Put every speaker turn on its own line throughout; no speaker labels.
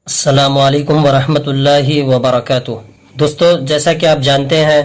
السلام علیکم ورحمۃ اللہ وبرکاتہ۔ دوستو، جیسا کہ آپ جانتے ہیں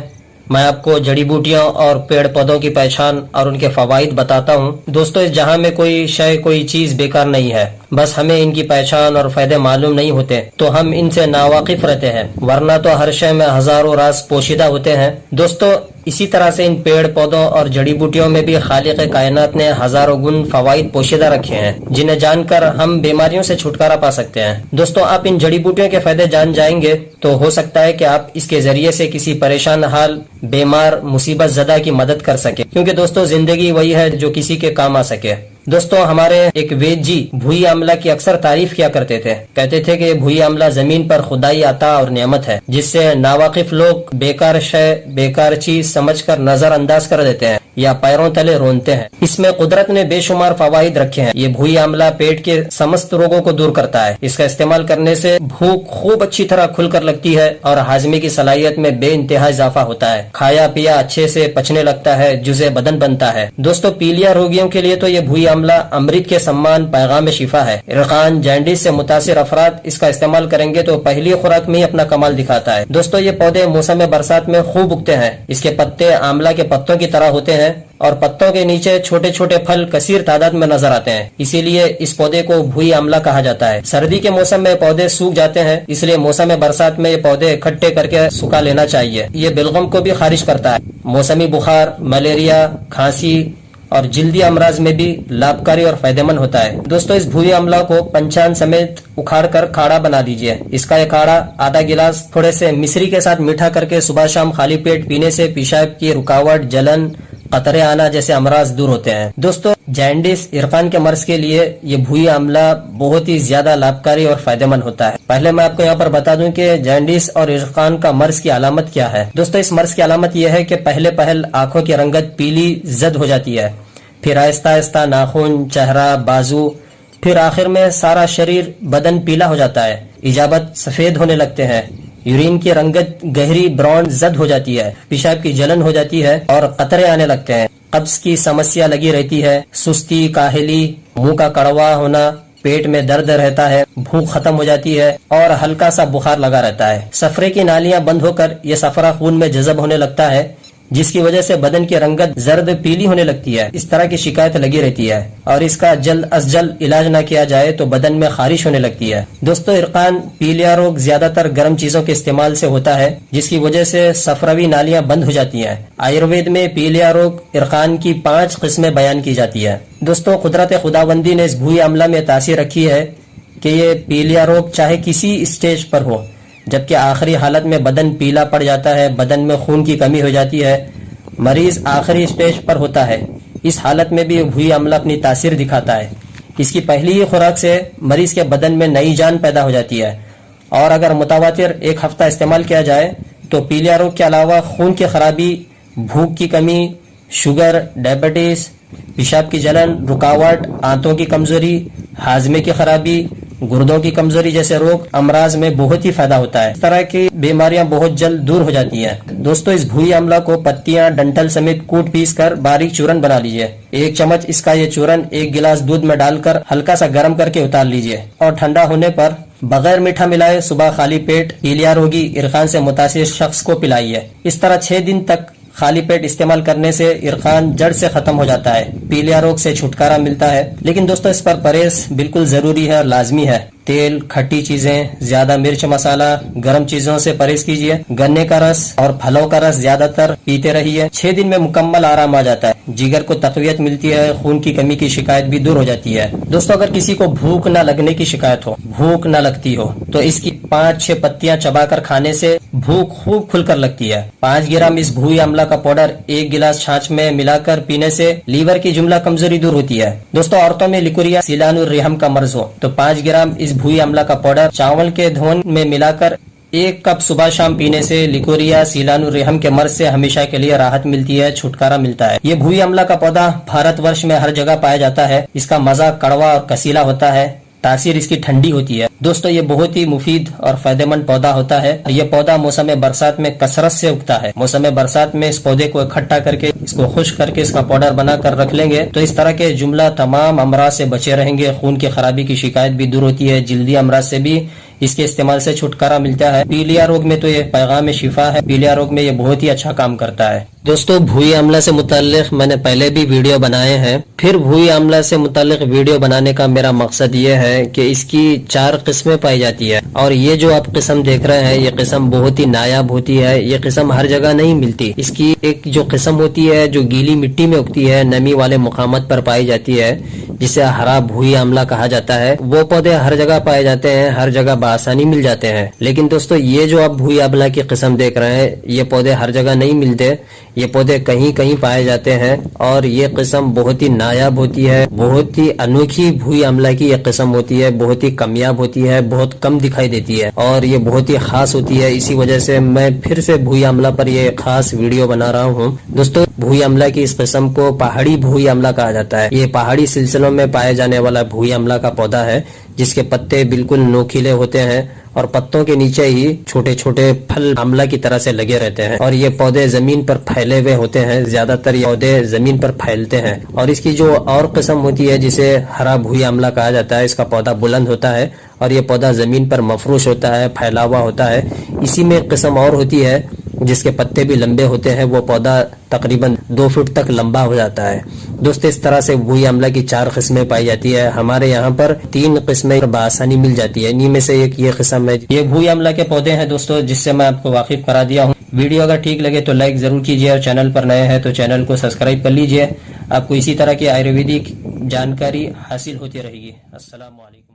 میں آپ کو جڑی بوٹیاں اور پیڑ پودوں کی پہچان اور ان کے فوائد بتاتا ہوں۔ دوستو، اس جہاں میں کوئی چیز بیکار نہیں ہے، بس ہمیں ان کی پہچان اور فائدے معلوم نہیں ہوتے تو ہم ان سے ناواقف رہتے ہیں، ورنہ تو ہر شے میں ہزاروں راز پوشیدہ ہوتے ہیں۔ دوستو، اسی طرح سے ان پیڑ پودوں اور جڑی بوٹیوں میں بھی خالق کائنات نے ہزاروں گن فوائد پوشیدہ رکھے ہیں، جنہیں جان کر ہم بیماریوں سے چھٹکارا پا سکتے ہیں۔ دوستو، آپ ان جڑی بوٹیوں کے فائدے جان جائیں گے تو ہو سکتا ہے کہ آپ اس کے ذریعے سے کسی پریشان حال، بیمار، مصیبت زدہ کی مدد کر سکے، کیونکہ دوستو زندگی وہی ہے جو کسی کے کام آ سکے۔ دوستو، ہمارے ایک وید جی بھوئی آملہ کی اکثر تعریف کیا کرتے تھے، کہتے تھے کہ بھوئی آملہ زمین پر خدائی عطا اور نعمت ہے، جس سے ناواقف لوگ بیکار شے، بیکار چیز سمجھ کر نظر انداز کر دیتے ہیں یا پیروں تلے رونتے ہیں۔ اس میں قدرت نے بے شمار فوائد رکھے ہیں۔ یہ بھوئی آملہ پیٹ کے سمست روگوں کو دور کرتا ہے۔ اس کا استعمال کرنے سے بھوک خوب اچھی طرح کھل کر لگتی ہے اور ہاضمے کی صلاحیت میں بے انتہا اضافہ ہوتا ہے۔ کھایا پیا اچھے سے پچنے لگتا ہے، جزء بدن بنتا ہے۔ دوستو، پیلیا روگیوں کے لیے تو یہ بھوئی آملہ امرت کے سمان پیغام شفا ہے۔ عرقان، جانڈس سے متاثر افراد اس کا استعمال کریں گے تو پہلی خوراک میں ہی اپنا کمال دکھاتا ہے۔ دوستو، یہ پودے موسم برسات میں خوب اگتے ہیں۔ اس کے پتے آملہ کے پتوں کی طرح ہوتے ہیں اور پتوں کے نیچے چھوٹے چھوٹے پھل کثیر تعداد میں نظر آتے ہیں، اسی لیے اس پودے کو بھوئی آملہ کہا جاتا ہے۔ سردی کے موسم میں پودے سوکھ جاتے ہیں، اس لیے موسم برسات میں یہ پودے اکٹھے کر کے سکھا لینا چاہیے۔ یہ بلغم کو بھی خارج کرتا ہے۔ موسمی بخار، ملیریا، کھانسی اور جلدی امراض میں بھی لابھکاری اور فائدہ مند ہوتا ہے۔ دوستو، اس بھوئی آملہ کو پنچان سمیت اکھاڑ کر کاڑھا بنا دیجئے۔ اس کا یہ کاڑھا آدھا گلاس تھوڑے سے مصری کے ساتھ میٹھا کر کے صبح شام خالی پیٹ پینے سے پیشاب کی رکاوٹ، جلن، قطرے آنا جیسے امراض دور ہوتے ہیں۔ دوستو، جانڈس، عرقان کے مرض کے لیے یہ بھوئی آملہ بہت ہی زیادہ لابھکاری اور فائدہ مند ہوتا ہے۔ پہلے میں آپ کو یہاں پر بتا دوں کہ جانڈس اور عرقان کا مرض کی علامت کیا ہے۔ دوستو، اس مرض کی علامت یہ ہے کہ پہل آنکھوں کی رنگت پیلی زرد ہو جاتی ہے، پھر آہستہ آہستہ ناخن، چہرہ، بازو، پھر آخر میں سارا شریر، بدن پیلا ہو جاتا ہے، ایجابت سفید ہونے لگتے ہیں، یورین کی رنگت گہری براؤن زد ہو جاتی ہے، پیشاب کی جلن ہو جاتی ہے اور قطرے آنے لگتے ہیں، قبض کی سمسیا لگی رہتی ہے، سستی، کاہلی، منہ کا کڑوا ہونا، پیٹ میں درد رہتا ہے، بھوک ختم ہو جاتی ہے اور ہلکا سا بخار لگا رہتا ہے۔ صفرے کی نالیاں بند ہو کر یہ صفرہ خون میں جذب ہونے لگتا ہے، جس کی وجہ سے بدن کی رنگت زرد پیلی ہونے لگتی ہے۔ اس طرح کی شکایت لگی رہتی ہے اور اس کا جلد از جلد علاج نہ کیا جائے تو بدن میں خارش ہونے لگتی ہے۔ دوستو، عرقان، پیلیا روگ زیادہ تر گرم چیزوں کے استعمال سے ہوتا ہے، جس کی وجہ سے صفراوی نالیاں بند ہو جاتی ہیں۔ آیوروید میں پیلیا روگ عرقان کی 5 قسمیں بیان کی جاتی ہے۔ دوستو، قدرت خداوندی نے اس بھوئی آملہ میں تاثیر رکھی ہے کہ یہ پیلیا روگ چاہے کسی اسٹیج پر ہو، جبکہ آخری حالت میں بدن پیلا پڑ جاتا ہے، بدن میں خون کی کمی ہو جاتی ہے، مریض آخری اسٹیج پر ہوتا ہے، اس حالت میں بھی بھوئی آملہ اپنی تاثیر دکھاتا ہے۔ اس کی پہلی ہی خوراک سے مریض کے بدن میں نئی جان پیدا ہو جاتی ہے، اور اگر متواتر 1 ہفتہ استعمال کیا جائے تو پیلیا روگ کے علاوہ خون کی خرابی، بھوک کی کمی، شوگر، ڈائبٹیز، پیشاب کی جلن، رکاوٹ، آنتوں کی کمزوری، ہاضمے کی خرابی، گردوں کی کمزوری جیسے روگ، امراض میں بہت ہی فائدہ ہوتا ہے۔ اس طرح کی بیماریاں بہت جلد دور ہو جاتی ہیں۔ دوستو، اس بھوئی آملہ کو پتیاں، ڈنٹل سمیت کوٹ پیس کر باریک چورن بنا لیجئے۔ 1 چمچ اس کا یہ چورن 1 گلاس دودھ میں ڈال کر ہلکا سا گرم کر کے اتار لیجئے اور ٹھنڈا ہونے پر بغیر میٹھا ملائے صبح خالی پیٹ پیلیا روگی عرقان سے متاثر شخص کو پلائیے۔ اس طرح 6 دن تک خالی پیٹ استعمال کرنے سے عرقان جڑ سے ختم ہو جاتا ہے، پیلیا روگ سے چھٹکارا ملتا ہے۔ لیکن دوستو، اس پر پرہیز بالکل ضروری ہے اور لازمی ہے۔ تیل، کھٹی چیزیں، زیادہ مرچ مسالہ، گرم چیزوں سے پرہیز کیجیے۔ گنے کا رس اور پھلوں کا رس زیادہ تر پیتے رہیے۔ 6 دن میں مکمل آرام آ جاتا ہے، جگر کو تقویت ملتی ہے، خون کی کمی کی شکایت بھی دور ہو جاتی ہے۔ دوستو، اگر کسی کو بھوک نہ لگنے کی شکایت ہو، بھوک نہ لگتی ہو، تو اس کی 5-6 پتیاں چبا کر کھانے سے بھوک خوب کھل کر لگتی ہے۔ 5 گرام اس بھوئی آملہ کا پاؤڈر 1 گلاس چھاچھ میں ملا کر پینے سے لیور کی جملہ کمزوری دور ہوتی ہے۔ دوستو، عورتوں میں لیکوریا سیلان الرحم کا مرض ہو تو 5 گرام اس بھوئی آملہ کا پاؤڈر چاول کے دھون میں ملا کر 1 کپ صبح شام پینے سے لیکوریا سیلان الرحم کے مرض سے ہمیشہ کے لیے راحت ملتی ہے، چھٹکارا ملتا ہے۔ یہ بھوئی آملہ کا پودا بھارت ورش میں ہر جگہ پایا جاتا ہے۔ اس کا مزہ کڑوا اور کسیلا ہوتا ہے، تاثیر اس کی ٹھنڈی ہوتی ہے۔ دوستو، یہ بہت ہی مفید اور فائدہ مند پودا ہوتا ہے۔ یہ پودا موسم برسات میں کثرت سے اگتا ہے۔ موسم برسات میں اس پودے کو اکٹھا کر کے، اس کو خشک کر کے اس کا پاؤڈر بنا کر رکھ لیں گے تو اس طرح کے جملہ تمام امراض سے بچے رہیں گے۔ خون کی خرابی کی شکایت بھی دور ہوتی ہے، جلدی امراض سے بھی اس کے استعمال سے چھٹکارا ملتا ہے۔ پیلیا روگ میں تو یہ پیغام شفا ہے، پیلیا روگ میں یہ بہت ہی اچھا کام کرتا ہے۔ دوستو بھوئی آملہ سے متعلق میں نے پہلے بھی ویڈیو بنائے ہیں، پھر بھوئی آملہ سے متعلق ویڈیو بنانے کا میرا مقصد یہ ہے کہ اس کی 4 قسمیں پائی جاتی ہے، اور یہ جو آپ قسم دیکھ رہے ہیں یہ قسم بہت ہی نایاب ہوتی ہے، یہ قسم ہر جگہ نہیں ملتی۔ اس کی ایک جو قسم ہوتی ہے جو گیلی مٹی میں اگتی ہے، نمی والے مقامات پر پائی جاتی ہے، جسے ہرا بھوئی آملہ کہا جاتا ہے، وہ پودے ہر جگہ پائے جاتے ہیں، ہر جگہ بآسانی مل جاتے ہیں۔ لیکن دوستو یہ جو آپ بھوئی آملہ کی قسم دیکھ رہے ہیں یہ پودے ہر جگہ نہیں ملتے، یہ پودے کہیں کہیں پائے جاتے ہیں، اور یہ قسم بہت ہی نایاب ہوتی ہے، بہت ہی انوکھی بھوئی آملہ کی یہ قسم ہوتی ہے، بہت ہی کمیاب ہوتی ہے، بہت کم دکھائی دیتی ہے، اور یہ بہت ہی خاص ہوتی ہے۔ اسی وجہ سے میں پھر سے بھوئی آملہ پر یہ خاص ویڈیو بنا رہا ہوں۔ دوستو بھوئی آملہ کی اس قسم کو پہاڑی بھوئی آملہ کہا جاتا ہے۔ یہ پہاڑی سلسلوں میں پائے جانے والا بھوئی آملہ کا پودا ہے، جس کے پتے بالکل نوکیلے ہوتے ہیں اور پتوں کے نیچے ہی چھوٹے چھوٹے پھل آملہ کی طرح سے لگے رہتے ہیں، اور یہ پودے زمین پر پھیلے ہوئے ہوتے ہیں، زیادہ تر یہ پودے زمین پر پھیلتے ہیں۔ اور اس کی جو اور قسم ہوتی ہے جسے ہرا بھوئی آملہ کہا جاتا ہے، اس کا پودا بلند ہوتا ہے اور یہ پودا زمین پر مفروش ہوتا ہے، پھیلا ہوا ہوتا ہے۔ اسی میں ایک قسم اور ہوتی ہے جس کے پتے بھی لمبے ہوتے ہیں، وہ پودا تقریباً 2 فٹ تک لمبا ہو جاتا ہے۔ دوستو اس طرح سے بھوئی آملہ کی 4 قسمیں پائی جاتی ہے۔ ہمارے یہاں پر 3 قسمیں بآسانی مل جاتی ہے، انہی میں سے ایک یہ قسم ہے۔ یہ بھوئی آملہ کے پودے ہیں دوستو، جس سے میں آپ کو واقف کرا دیا ہوں۔ ویڈیو اگر ٹھیک لگے تو لائک ضرور کیجیے، اور چینل پر نئے ہیں تو چینل کو سبسکرائب کر لیجیے۔ آپ کو اسی طرح کی آیورویدک جانکاری حاصل ہوتی رہے گی۔ السلام علیکم۔